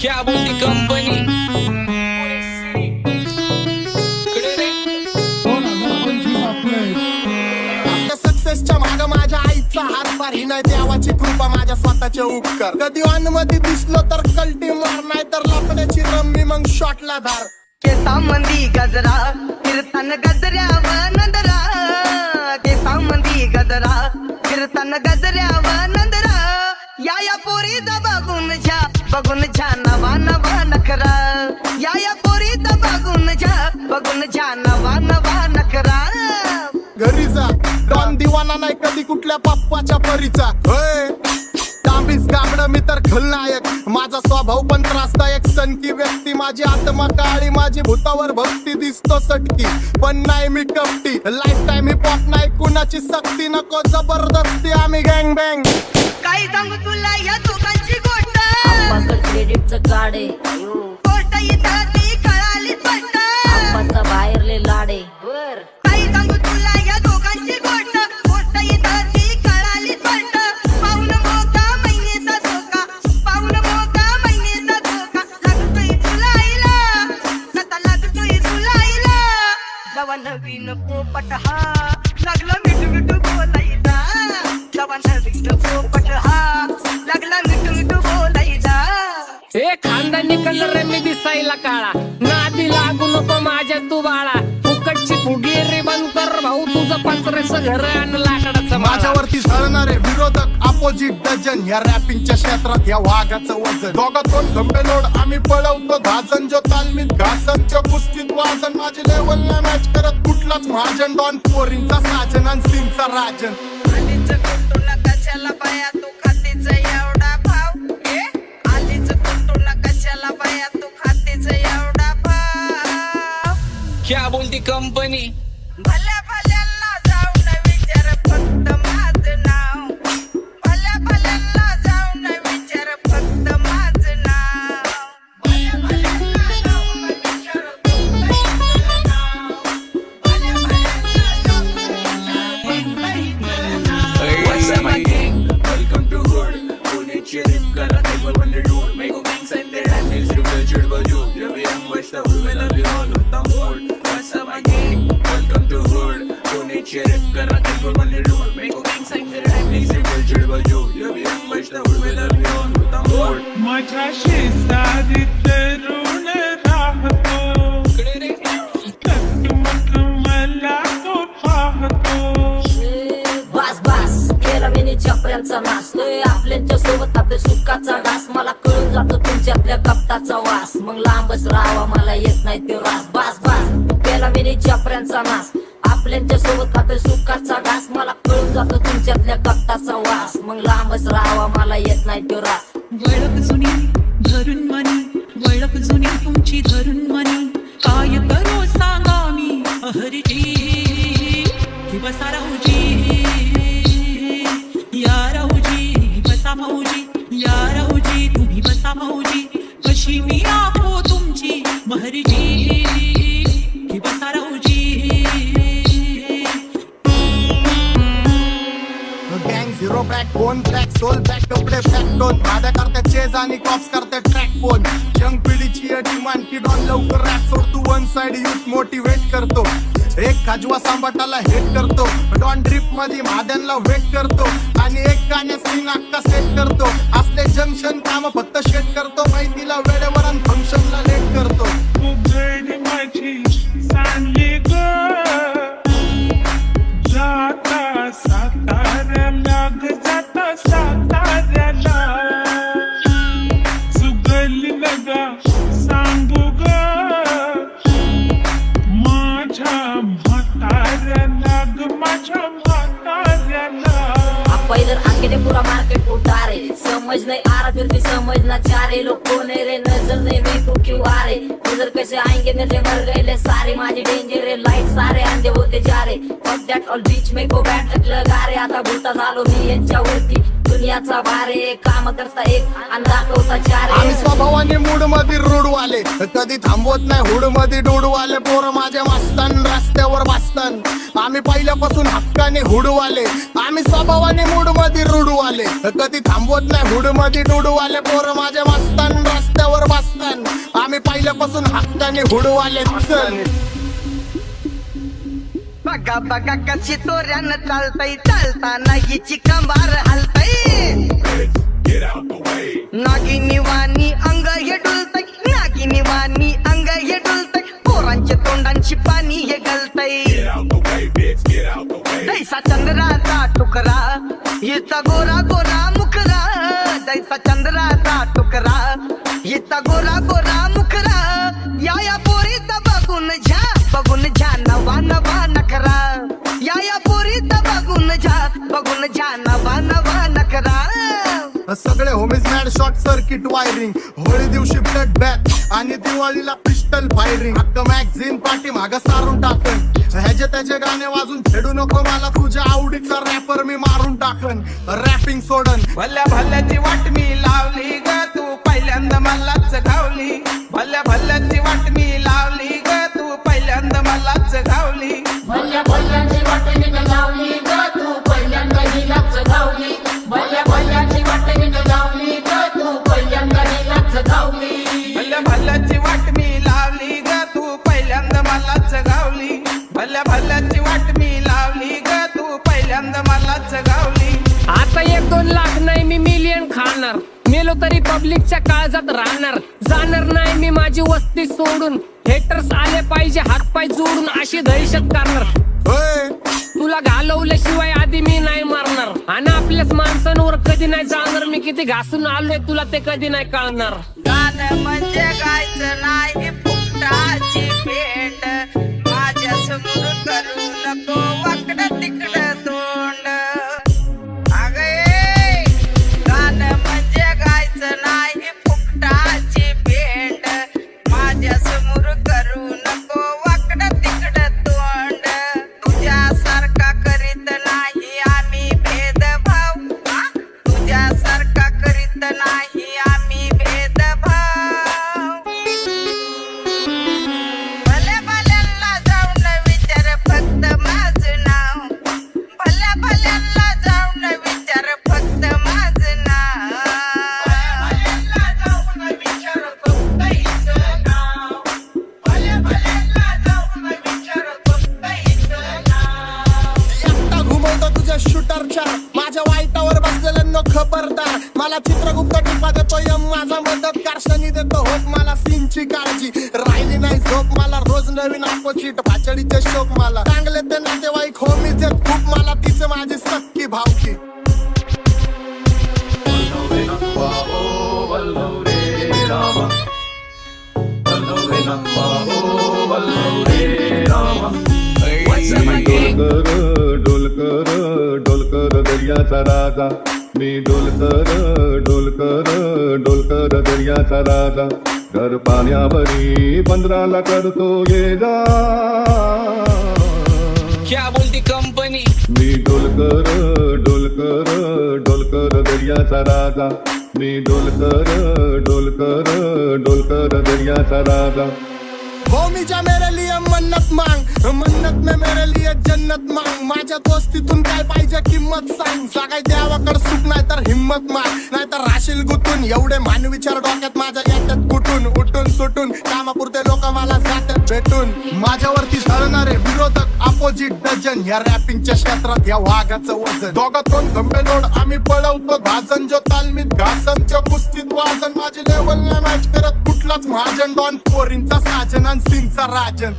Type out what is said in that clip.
क्या बोलती कंपनी सक्सेसच्या माग माझ्या आईचा हातभार ही नाही देवाची कृपा माझ्या स्वतःचे उपकार कधी मध्ये दिसलो तर कल्टी मार नाही तर लपण्याची रम्मी मग शॉटला धार केसामंदी गजरा कीर्तन गजऱ्यावर नंदरा केसामंदी गजरा कीर्तन गजऱ्यावर नंदरा या पोरीचा बघून छा नवा नवा नखरा या पोरीचा बघून छा नवा नवा नखरा घरी जा डॉन दिवाना नाही कधी कुठल्या पप्पाच्या परीचा होय तांबीस गाबड मी तर खलनायक माझा स्वभाव पण त्रासदायक सनकी व्यक्ती माझी आत्मा काळी माझी भूतावर भक्ती दिसतो सटकी पण नाही मी कपटी लाईफ टाइम हिप हॉप नाही कुणाची सक्ती नको जबरदस्ती आम्ही गँग बँग काही सांगू तुला या दोघांची गोष्ट क्रेडिटचं कार्ड आहे गोष्ट इथं ती कळाली स्पष्ट आप्पाचा बाहेरले लाडे काही सांगू तुला या दोघांची गोष्ट गोष्ट इथं ती कळाली स्पष्ट पाऊन मोका महिनेचा धोका पाऊन मोका महिनेचा धोका लागतोय तुलाईला आता लागतोय तुलाईला जवा नवीन पोपट हा लागला मिठू मिठू बोलायचा जवा नवीन पोपट हा लागला मिठू मिठू बोलायचा ए खानदानी कलर रे मी दिसायला काळा नादी लागू नको माझ्या तू बाळा फुकटची फुगी रे बंद कर भाऊ तुझं पत्रेचं घर आणि लाकडाचं माझ्यावरती झळणारे विरोधक अपोजिट डझन या रॅपिंगच्या क्षेत्रात या वाघाचं वजन दोघातून धंबेलोड आम्ही पळवतो धाजन जो तालमीत घासनच्या कुस्तीत वाजन माझी लेवल ना मॅच करत कुठलाच महाजन डॉन पोरींचा साजन आणि सिंगचा राजन आलीच कुटुला कशाला बाया तू खातीच एवढा भाव आलीच कुटुला कशाला बाया तू खातीच एवढा भाव क्या बोलती कंपनी भल्या भल्यांना जाऊन विचार फक्त माझं नाव भल्या भल्यांना जाऊन विचार फक्त माझं नाव भल्या भल्यांना जाऊन विचार फक्त माझं नाव भल्या भल्यांना जाऊन What's up, my gang? Welcome to Hood. Pune Cherip Kara Table when they do. Make a gang send their hand is revealed by you. Every young West of women are all with the mood. What's up, my gang? Welcome to Hood. Pune Cherip Kara Table when they do. Make a gang send their hand is revealed by you. Every young West of women are all with the mood. माझ्या शेजारी तरुण राहतो मग मला तो पाहतो बस बस केला मी चपऱ्यांचा नाश आपल्याच्या सोबत आपल्या सुखाचा घास मला कळून जातो तुमच्यातल्या कपटाचा वास मग लांबच राहावा मला येत नाही तो रास बस बस केला मी चपऱ्यांचा नाश आपल्याच्या सोबत आपल्या सुखाचा घास मला कळून जातो तुमच्यातल्या कपटाचा वास मग लांबच राहावा मला येत नाही तो रास वळख जुनी धरून मनी वळख जुनी तुमची धरून मनी काय करू सांगा मी अहरजी कि बसा राहूजी या राहूजी बसा भाऊजी या राहूजी तुम्ही बसा भाऊजी कशी मी आपो तुमची महरजी कि बसा राहूजी गँग zero back bone track soul back कपडे बॅक टोन भाड्या करते चेज आणि कॉप्स करते ट्रॅक फोन यंग पिढीची डिमांड की डॉन लवकर रॅप सोड तू वन साइड युथ मोटिवेट करतो एक खाजवा सांबाटाला हेट करतो डॉन ड्रिप मध्ये महाद्यांना वेट करतो आणि एक गाण्यात सिंग अक्का सेट करतो असले जंक्शन काम फक्त शेट करतो माहितीला वेळेवर आणि फंक्शनला लेट करतो उघड माझी सांगली ग जाता साताऱ्याला ग जाता साताऱ्याला सुगली नगा सांगू ग माझ्या म्हाताऱ्याला ग माझ्या म्हाताऱ्याला इधर आके ने पूरा मार्केट उठा रहे समझ नहीं आ रहा फिर भी समझना चाह रहे लोग कौन है रे नजर नहीं मेरे को क्यों आ रहे नजर कैसे आएंगे नजर मर गए ले सारे माझे डेंजर है लाइट सारे अंधे होते जा रहे फक दैट ऑल बीच में को बैठ लगा रे आता भूता झालो मी यांच्यावरती दुनियाचा भारे काम करता एक आणि दाखवता चार आम्ही स्वभावाने मूड मध्ये रूडवाले कधी थांबवत नाही हुड मध्ये डोडवाले पोरं माझ्या मस्तान रस्त्यावर बसतान आम्ही पहिल्यापासून हक्काने हुडवाले आम्ही स्वभावाने मूड मध्ये रूडवाले कधी थांबवत नाही हुड मध्ये डोडवाले पोरं माझ्या मस्तान रस्त्यावर बसतान वतन आम्ही पहिल्यापासून हक्काने हुडवाले चल बघा बघा कशी तोऱ्यानं चालतय चालताना हिची कंबार हलतय नागिनी वाणी अंग हे डुलतय नागिनी वाणी अंग हे डुलतय पोरांच्या तोंडांची पाणी हे गलतय जैसा चंद्राचा टुकरा हिचा गोरा गोरा मुखरा जैसा चंद्राचा टुकरा हिचा गोरा गोरा मुखरा या पोरीचा बघून झा नवा नवा नखरा या पोरीचा बघून झा नवा नवा नखरा सगळे homies mad short circuit wiring Holi दिवशी ब्लड बॅथ आणि दिवाळीला पिस्टल फायरिंग हक्क मॅगझिन पाठी माग सारून टाकन ह्याचे त्याचे गाणे वाजून खेळू नको मला तुझ्या आवडीचा रॅपर मी मारून टाकन रॅपिंग सोडन भल्या भल्याची वाट मी लावली ग तू पहिल्यांदा मलाच घावली भल्या भल्याची वाट मी लावली ग तू पहिल्यांदा मलाच घावली भल्या भल्याची वाट मी लावली ग तू पहिल्यांदा हिलाच घावली भल्या भल्याची वाट मी लावली ग तू पहिल्यांदा हिलाच घावली भल्या भल्याची वाट मी लावली ग तू पहिल्यांदा मलाच घावली भल्या भल्याची वाट मी लावली ग तू पहिल्यांदा मलाच घावली आता 1-2 लाख नाही मी मिलियन खाणार मेलो तरी पब्लिकच्या काळजात राहणार जाणार नाही मी माझी वस्ती सोडून हेटर्स आले पाहिजे हातपाय जोडून अशी दहशत करणार होय तुला घालवल्याशिवाय आधी मी नाही मारणार आणि आपल्याच माणसांवर कधी नाही जाणार मी किती घासून आलोय तुला ते कधी नाही कळणार गाणं म्हणजे गायचं नाही फुकटाची भेट माझ्या समोर करू नको वाकडं तिकडं तोंड अगे गाणं म्हणजे गायचं नाही फुकटाची भेट माझ्या समोर करू नको वाकडं तिकडं तोंड तुझ्यासारखा करीत नाही आम्ही भेदभाव तुझ्यासारखा करीत नाही आम्ही भेदभाव भल्या भल्यांना जाऊन विचार फक्त माझं नाव भल्या भल्यांना जाऊन विचार फक्त माझं नाव भल्या जाऊन विचार फक्त हिचं नाव भल्या भल्यांना जाऊन विचार फक्त हिचं नाव एकटा घुमवतो तुझ्या शूटरच्या माझ्या वाईटावर बसलेल्यांनो खबरदार मला चित्रगुप्त टिपा देतो यम माझा मदत कारशनी देतो होप मला सीनची काळजी राहिली नाही झोप मला रोज नवीन अपोजिट भाचडीचे शोक मला चांगले ते नातेवाईक होमीच आहेत खूप मला तिचे माझी सक्की भावकी डोलकर दर्याचा राजा मी डोलकर दर्याचा राजा घर पाण्यावरी बंदराला करतो ये जा क्या बोलती कंपनी मी डोलकर दर्याचा राजा मी डोलकर दर्याचा राजा होमीच्या मेरे लिए मन्नत मांग मन्नत में मेरे लिए जन्नत मांग माझ्या दोस्तीतून काय पाहिजे किंमत सांग सगळ्या देवाकडे सुख नाही तर हिम्मत माग नाही तर राशील गुतून एवढे मानविचार डोक्यात माझ्या येतात कुठून उठून सुटून कामापुरते लोक मला जातात भेटून माझ्यावरती ठरणारे विरोधक अपोजिट डझन या रॅपिंगच्या क्षेत्रात या वाघाचं वजन दोघातून गंभे लोड आम्ही पळवतो भाजन जो तालमीत घासनच्या कुस्तीत वाजन माझी लेवल नाही मॅच करत कुठलाच महाजन डॉन पोरींचा साजन आणि सिंगचा राजन